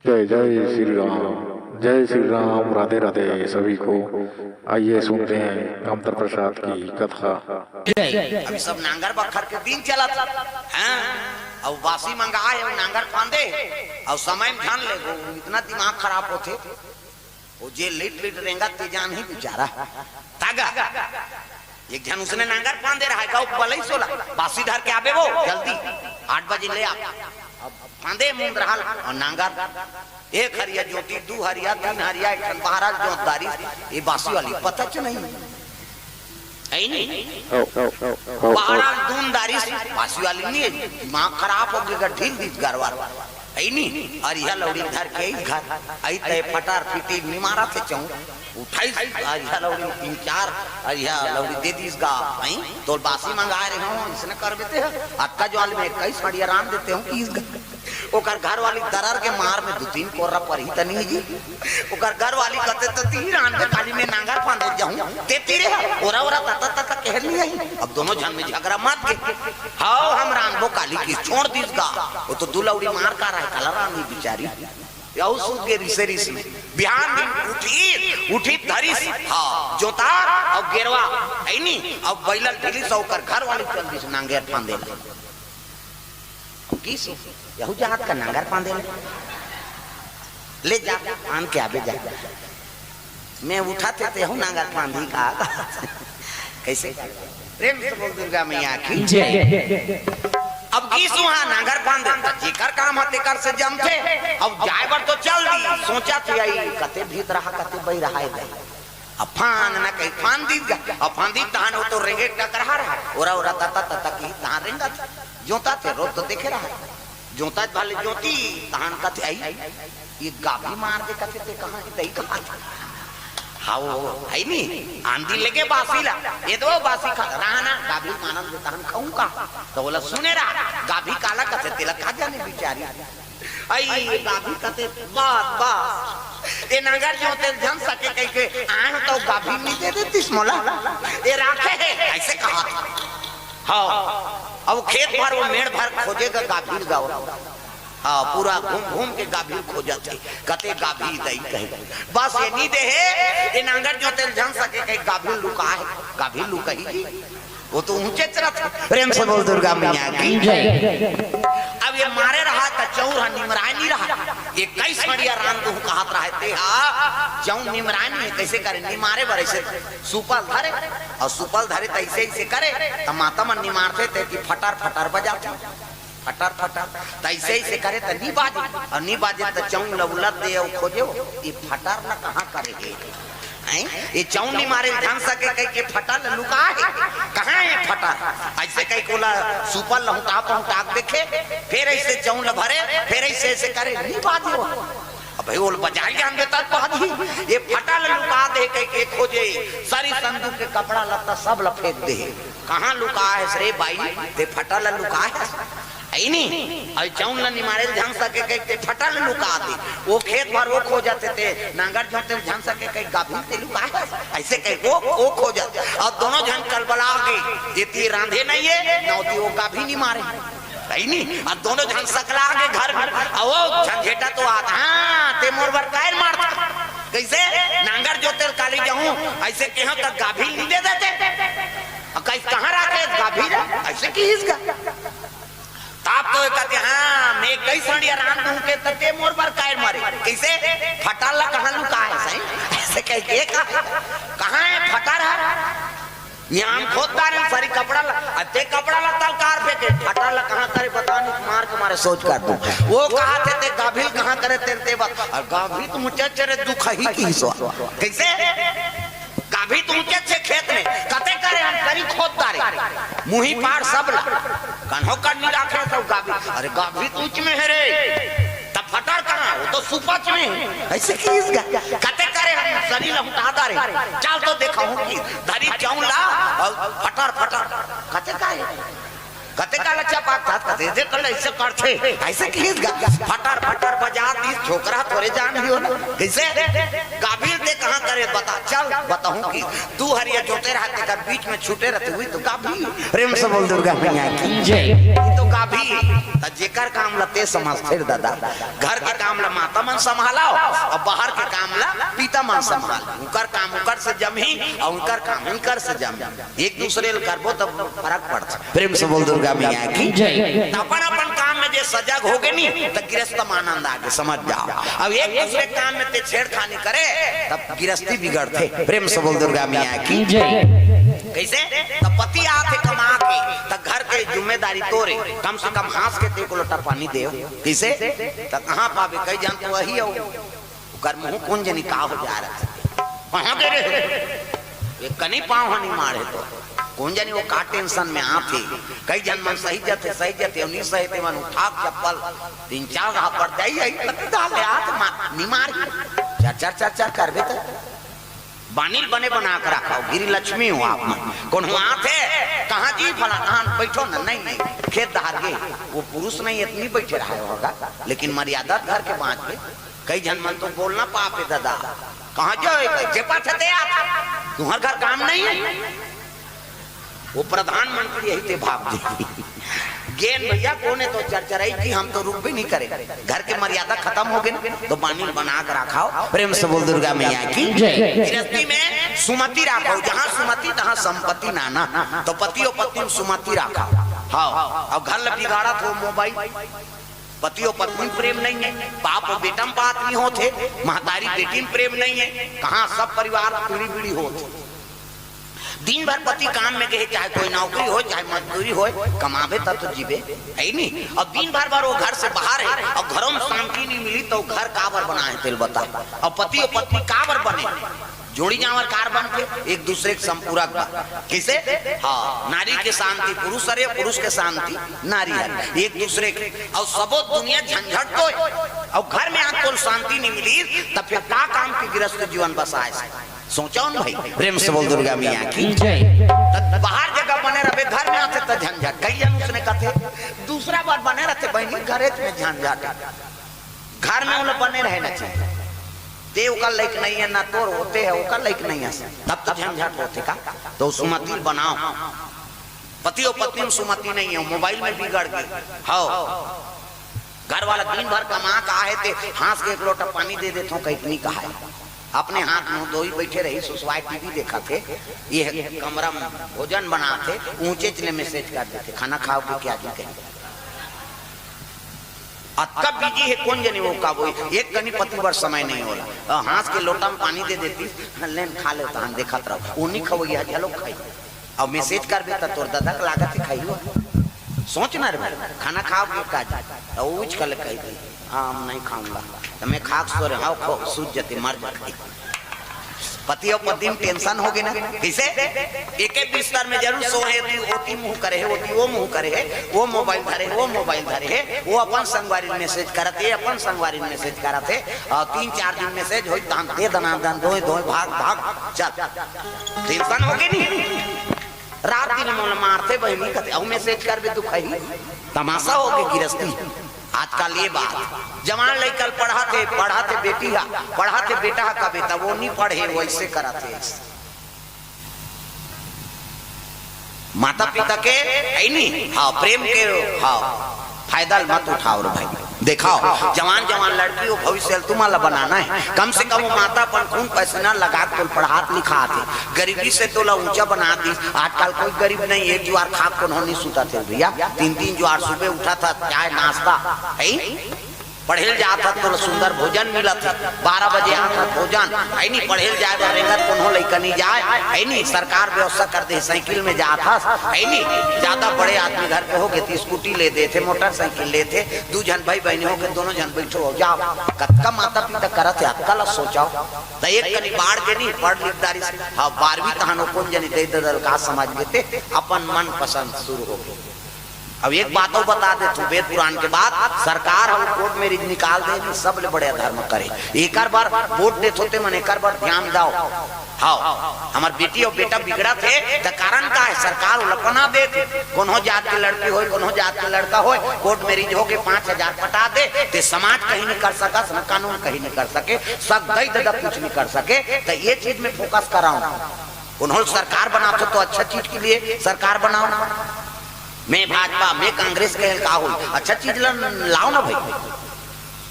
जय जय श्री राम, जय श्री राम, राधे राधे सभी को। आइए सुनते हैं कामतर प्रसाद की कथा। अभी सब नांगर बखर के दिन चला था, हाँ? और बासी मंगाए और नांगर फांदे और समय में ध्यान ले वो इतना दिमाग खराब होते वो जे लेट लेट रेंगा ते जान ही बेचारा तागा एक जन उसने नांगर फांदे रहा गाँव बलई सोला बासी धर के आवे वो जल्दी 8 बजे ले आ फांदे मुंद रहा और नांगर एक हरिया जोटी 2 हरिया 3 हरिया एक महाराज जोतदारी ये बासी वाली पता च नहीं बारह दूनदारी बासी वाली नहीं दिमाग खराब हो गया ढील दी गरवार नहीं अरिया लौड़ी धर के घर आई तय फटार फिटी निमारा थे चौ उठाई अरिया लौड़ी 3-4 अरिया लौड़ी दे दी इसका नहीं तो बासी मंगा रहे हो इसने कर देते हैं अक्का जो वाले में 21 हड़िया राम देते हूँ कि ओकर घर वाली दरार के मार में 2-3 कोर्रा पर ही त नहीं जी ओकर घर वाली कहते तो 3 रान के खाली में नांगर फांदे जाऊं ते तीरे ओरा ओरा तता कह नहीं आई अब दोनों जन में झगड़ा मत के हां हम रान वो काली की छोड़ दीसगा वो तो दुलौड़ी मार का रहा है काला रान की बेचारी याऊ सुन के रिसे बिहान दिन उठी धरी हां जोता और गेरवा है नहीं अब बैलन ढीली से ओकर घर वाली चल दिस नांगर फांदे किस यहू जहाज का नांगर फांदे ले जा आन के आवे जा मैं उठाते थे हूँ नांगर फांदी का कैसे प्रेम से बोल दुर्गा मैया की जय। अब की सुहा नांगर फांदे जेकर काम हते कर से जमते अब जाए बर तो चल दी सोचा थे आई कते भीतर रहा कते बई रहा है अब फान ना कहीं फान दी अब फांदी तहान हो तो रेंगे टकरा रहा ओरा ओरा तता की तहां रेंगा जोता थे रोज तो देखे रहा जोता वाले जोती तहान का थे आई ये गाभी मार दे कथे ते कहां दई कहां हाओ है नहीं आंधी लेके बासी ला ये तो बासी खा रहना गाभी मानन दे तहान खाऊं का तो बोला सुने रहा गाभी काला कथे तेला खा जाने बेचारी आई गाभी कथे बात ये नांगर जोते जन सके कह के आन तो गाभी नहीं दे देती मोला ये राखे है ऐसे कहा हाँ अब खेत भर वो मेड़ भर खोजेगा गाभीर गाँव हाँ पूरा घूम के गाभीर खोजा थे कते गाभीर दई कहे बस ये नहीं दे है ये नांगर जो तेल जान सके कहे गाभीर लुका है गाभीर लुका ही वो तो ऊंचे चरत प्रेम से बोल दुर्गा मैया की जय। अब ये मारे रहा का चौर निमराय नहीं रहा ये 21 मड़िया राम तो कहत रहा थे हां चौ निमराय नहीं कैसे करे निमारे बरे से सुपल धरे और सुपल धरे तैसे ही से करे त माता मन निमारते थे कि फटार फटार बजाते फटार फटार तैसे ही से करे त नी बाजे और नी बाजे त चौ लवलत दे और खोजे ये फटार ना कहां करेगे ये चौनी मारे ध्यान सके कहीं के फटल लुका है कहाँ है फटल ऐसे कहीं कोला सुपल लहुटा पहुंटा देखे फिर ऐसे चौन भरे फिर ऐसे करे नहीं बाजे अब भाई वो बजाई जान देता बाजी ये फटल लुका दे कहीं के खोजे सारी संदूक के कपड़ा लत्ता सब लफेक दे कहाँ लुका है रे भाई ते फटल लुका है आई नहीं और चौन ला मारे ध्यान सके कहीं फटल लुका दे वो खेत भर वो खो जाते थे नांगर जोते ध्यान सके कहीं गाभी ते लुका है ऐसे कहीं वो खो जाते और दोनों जन कलबला गए ये रांधे नहीं है नौती वो गाभी नहीं मारे आई नहीं और दोनों जन सकला गए घर में और वो झंझेटा तो आता हाँ ते मोर बर कायर मारता कैसे नांगर जोते काली जाऊं ऐसे कहो तक गाभी नहीं दे देते कैसे कहाँ रखे गाभी ऐसे की इसका ताप तो कहते हाँ मैं कई सड़िया राम दूं के तते मोर पर कायर मारे कैसे फटाला कहां लुका है सही ऐसे कह के कहां है फटार है यहां खोददार सारी कपड़ा अते कपड़ा ला तलकार फेंके फटाला कहां करे पता नहीं मार के मारे सोच कर दूं वो कहा थे गाभी कहां करे तेरे बात और गाभी तो मुझे चरे दुख ही की सो कैसे गाभी तो ऊंचे से खेत में कते करे हम करी खोददार मुही पार सब ला कन्हो कर नहीं रखे सब गाभी अरे गाभी तो ऊंच में है रे तब फटार कहां वो तो सुपच में ऐसे की इसका कते करे हम शरीर उठाता रे चल तो देखा हूं कि धरी क्यों ला और फटार कते का लच्छा पाक था कते जे कल ऐसे करते ऐसे की इसका फटार बजा दी छोकरा थोड़े जान ही हो ना कैसे गाभी दे कहां करे बता चल बताऊं कि तू हरिया जोते रहते कर बीच में छूटे रहते हुई तो गाभी प्रेम से बोल दुर्गा मैया की जय। तो गाभी त जेकर काम लते समझ फिर दादा घर के काम ला माता मन संभालाओ और बाहर के काम ला पिता मन संभाल उनकर काम उनकर से जमी और उनकर काम उनकर से जम एक दूसरे करबो तब फर्क पड़ता। प्रेम से बोल दुर्गा मैया की जय। अपन अपन काम में जे सजग होगे नी तो गृहस्थ आनंद आगे समझ जाओ। अब एक दूसरे काम में ते छेड़खानी करे तब गृहस्थी बिगड़ते। प्रेम से बोल दुर्गा मैया की जय। कैसे तो पति आते कमा के तो घर के जिम्मेदारी तोरे कम से कम हाथ के ते को लोटा पानी दे कैसे तो कहां पावे कई जान तो वही हो कर मुंह कौन जनी का हो जा रहा वहां के एक कनी पांव हनी मारे तो कौन जानी वो का टेंशन में आते कई जन मन सही जाते नहीं सही ते मन उठा चप्पल 3-4 रहा पड़ जाई डाले हाथ निमार चर करबे तो बानिल बने बना कर रखा गिरी लक्ष्मी हो आप कौन हुआ थे कहाँ जी फला कहाँ बैठो ना नहीं खेत दहार गए वो पुरुष नहीं इतनी बैठे रहा होगा लेकिन मर्यादा घर के बाँच पे कई जन मन तो बोलना पापे दादा कहाँ जाओ जेपा थे आप तुम्हारे घर काम नहीं है वो प्रधानमंत्री यही थे भाग जी गेन भैया कोने तो चरचराई की हम तो रुक भी नहीं करे घर के मर्यादा खत्म हो गए तो बानी बना कर रखाओ। प्रेम से बोल दुर्गा मैया की गृहस्थी में सुमति रखो जहाँ सुमति तहाँ संपत्ति नाना तो पति और पत्नी सुमति रखा हाँ और घर बिगाड़ा तो मोबाइल पति और पत्नी प्रेम नहीं है बाप और बेटा में बात नहीं होते महतारी बेटी में प्रेम नहीं है कहाँ सब परिवार पीढ़ी होते दिन भर पति काम में गए चाहे कोई नौकरी हो चाहे मजदूरी हो कमावे तब तो जीवे है नहीं और दिन भर वो घर से बाहर है और घरों में शांति नहीं मिली तो घर काबर बनाए तेल बता और पति और पत्नी काबर बने जोड़ी जावर कार बन के एक दूसरे के संपूरक किसे हाँ नारी के शांति पुरुष अरे पुरुष के शांति नारी है एक दूसरे के और सबो दुनिया झंझट तो और घर में आपको शांति नहीं मिली तब फिर क्या काम की गृहस्थ जीवन बसाए सोचा भाई। प्रेम से बोल दुर्गा मैया की जय। बाहर जगह बने रहे घर में आते तो झंझट कई जन उसने कहते दूसरा बार बने रहते बहनी घरे में झंझट घर में उन्हें बने रहना चाहिए देव का लाइक नहीं है ना तोर होते है वो लाइक नहीं है तब तो झंझट होते का तो सुमति बनाओ पति और पत्नी में सुमति नहीं है मोबाइल में बिगड़ गई हाँ घर वाला दिन भर कमा कहा थे हाथ के एक लोटा पानी दे देता हूँ कहीं कहा है अपने हाथ में दो ही बैठे रही सुसवाई टीवी देखा थे ये कमरा में भोजन बना थे ऊंचे चले मैसेज कर देते खाना खाओ के क्या जी कहेंगे कब बिजी है कौन जाने वो का वो एक कनी पति वर्ष समय नहीं होला हाथ के लोटा में पानी दे देती लेन खा लेता हम देखा रहो उन्हीं खवैया चलो खाई और मैसेज कर देता तोर दादा का लागत है खाई सोचना रे भाई खाना खाओ के का तो उच कल कही हाँ नहीं खाऊंगा तो मैं खाक सो रहा हूँ सूझ जाती मर जाती पति और पत्नी में टेंशन हो गई ना किसे एक एक बिस्तर में जरूर सो रहे होती मुंह करे है होती वो मुंह करे है वो मोबाइल धरे है वो अपन संगवारी मैसेज करते अपन संगवारी मैसेज करते और 3-4 दिन मैसेज हो दे दना दन दो भाग चल टेंशन हो गई नहीं रात दिन मोल मारते बहनी कहते और मैसेज कर भी तू कही तमाशा हो गई गृहस्थी आजकल ये बात जवान लेकर पढ़ाते बेटी पढ़ाते बेटा का बेटा वो नहीं पढ़े वैसे कराते माता पिता के नहीं हाँ प्रेम के हाँ फायदा मत उठाओ रे भाई दिखाओ जवान लड़की को भविष्य तुम्हारा बनाना है कम से कम माता पर खून पसीना लगा तो पढ़ात लिखा थे गरीबी से तोला ऊंचा बना दी आजकल कोई गरीब नहीं एक ज्वार खा को नहीं सूता थे भैया 3-3 ज्वार सुबह उठा था चाय नाश्ता है पढ़ेल जाता तो सुंदर भोजन मिला था 12 बजे आता भोजन है नहीं पढ़ेल जाए रेंगत कोनो लइकनी जाए है नहीं सरकार व्यवस्था कर दे साइकिल में जाता है नहीं ज्यादा बड़े आदमी घर के हो गए तो स्कूटी ले दे थे मोटरसाइकिल ले थे 2 जन भाई बहनी हो गए दोनों जन बैठो हो जाओ कत्का माता पिता करत है अक्कल सोचाओ तो एक कनी बाढ़ के नहीं पढ़ लिखदारी हाँ 12वीं तहानो कौन जनी दे दल का समझ लेते अपन मन पसंद शुरू हो गए अब एक बात और बता दे तू, वेद पुराण के बाद सरकार हम कोर्ट मैरिज निकाल दे, सब ले बड़े धर्म करे। एक बार वोट देते होते मन एक बार ध्यान दाओ। हाँ हमार बेटी और बेटा बिगड़ा थे तो कारण का है, सरकार उलपना दे, कोनो जात के लड़की हो कोनो जात के लड़का हो, कोर्ट मैरिज हो के 5,000 पटा दे, ते समाज कहीं नहीं कर सका, न कानून कहीं नहीं कर सके, सब दई ददा कुछ नहीं कर सके। तो ये चीज में फोकस कराऊं, उन्होंने सरकार बनाते तो अच्छा चीज के लिए सरकार बनाओ। मैं भाजपा मैं कांग्रेस के का हो, अच्छा चीज लाओ ना भाई,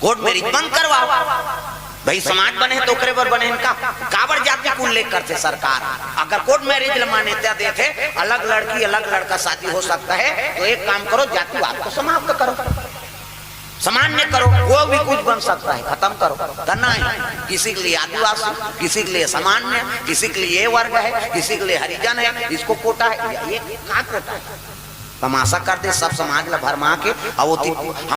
कोर्ट मैरिज बंद करवाओ भाई, समाज बने तो ओकरे पर बने। इनका काबर जाति को उल्लेख करते सरकार, अगर कोर्ट मैरिज मान्यता देते अलग लड़की अलग लड़का शादी हो सकता है, तो एक काम करो जातिवाद को समाप्त करो, सामान्य करो, वो भी कुछ बन सकता है, खत्म करो। करना है किसी के लिए आदिवासी, किसी के लिए सामान्य, किसी के लिए ये वर्ग है, किसी के लिए हरिजन है, इसको कोटा है, ये कहाँ कोटा है? तमाशा कर दे सब समाज ला भरमा के। अब